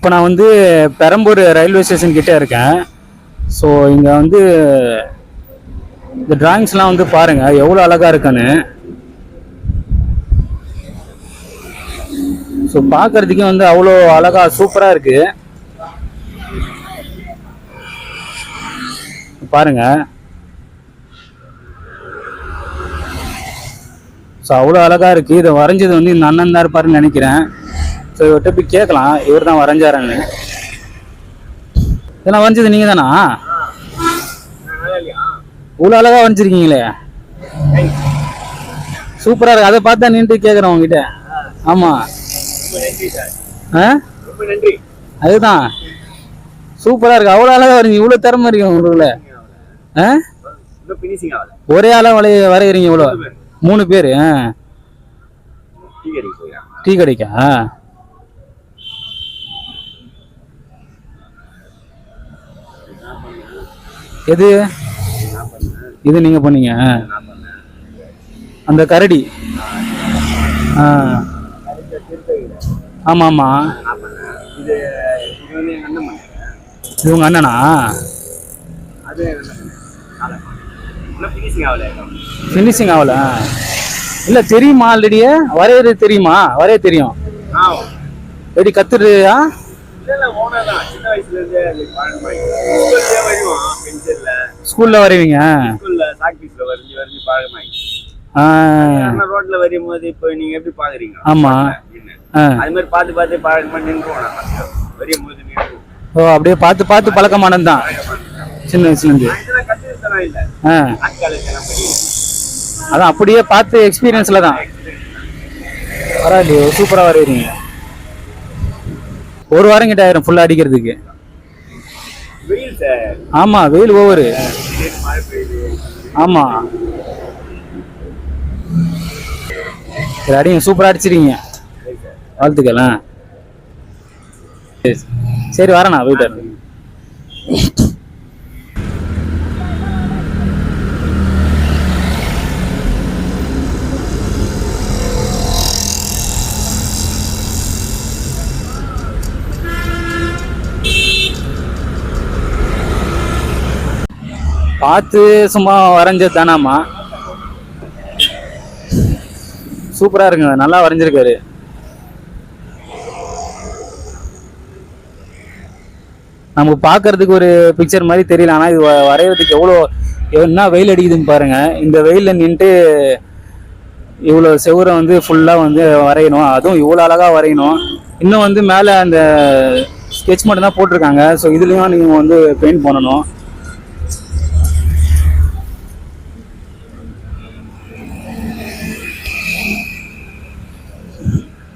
இப்போ நான் வந்து பெரம்பூர் ரயில்வே ஸ்டேஷன் கிட்டே இருக்கேன். ஸோ இங்கே வந்து இந்த டிராயிங்ஸ்லாம் வந்து பாருங்கள் எவ்வளோ அழகாக இருக்குன்னு. ஸோ பார்க்குறதுக்கே வந்து அவ்வளோ அழகாக சூப்பராக இருக்குது. பாருங்கள். ஸோ அவ்வளோ அழகாக இருக்குது. இதை வரைஞ்சது வந்து இந்த அண்ணன் தான் இருப்பாருன்னு நினைக்கிறேன். ஸோ இவர்கிட்ட போய் கேட்கலாம் இவர் தான் வரைஞ்சாருன்னு. இதெல்லாம் வரைஞ்சது நீங்கள் தானா? இவ்வளோ அழகாக வரைஞ்சிருக்கீங்களே, சூப்பராக இருக்கு. அதை பார்த்தா நின்று கேட்குறேன் உங்ககிட்ட. ஆமாம், அதுதான் சூப்பராக இருக்கு. அவ்வளோ அழகாக வரைஞ்சி, இவ்வளோ திறமை இருக்கு உங்களுக்குள்ள. ஒரே ஆளாக வரைகிறீங்க இவ்வளோ? 3 பேர். டீ கடைக்கா? எது இது நீங்க பண்ணீங்க? அந்த கரடி. ஆமா ஆமா, இது உங்க அண்ணனா? ஃபினிஷிங் ஆகல. இல்ல தெரியுமா? ஆல்ரெடியே வரையறது தெரியுமா? வரைய தெரியும். எப்படி கத்துறியா? ஸ்கூல்ல வரைவீங்க? ரோட்ல வரையும் போது இப்போ நீங்க எப்படி பாக்குறீங்க? ஆமா, அது மாதிரி பார்த்து பார்த்து பழக்கமா நின்றுவோம். வரையும் போது ஓ, அப்படியே பார்த்து பார்த்து பழக்கமானது தான் சின்ன வயசுல இருந்து. அதான் அப்படியே பார்த்து எக்ஸ்பீரியன்ஸ்ல தான். பரவாயில்லையோ, சூப்பரா வரையறீங்க. ஒரு வாரம் கிட்ட ஆயிரும் ஃபுல்லா அடிக்கிறதுக்கு. ஆமா, வெயில் ஓவரு. ஆமா, அடிங்க, சூப்பரா அடிச்சிருக்கீங்க. வாழ்த்துக்கள். சரி, வரேண்ணா, போயிட்டு வரேன். பார்த்து சும்மா வரைஞ்சது தானாமா? சூப்பரா இருக்குங்க, நல்லா வரைஞ்சிருக்காரு. நமக்கு பார்க்கறதுக்கு ஒரு பிக்சர் மாதிரி தெரியல, ஆனால் இது வரைகிறதுக்கு என்ன வெயில் அடிக்குதுன்னு பாருங்க. இந்த வெயிலில் நின்றுட்டு இவ்வளோ செவரை வந்து ஃபுல்லாக வந்து வரையணும், அதுவும் இவ்வளோ அழகாக வரையணும். இன்னும் வந்து மேலே அந்த ஸ்கெட்ச் மட்டும் தான் போட்டிருக்காங்க. ஸோ இதுலேயும் நீங்கள் வந்து பெயிண்ட் பண்ணணும்.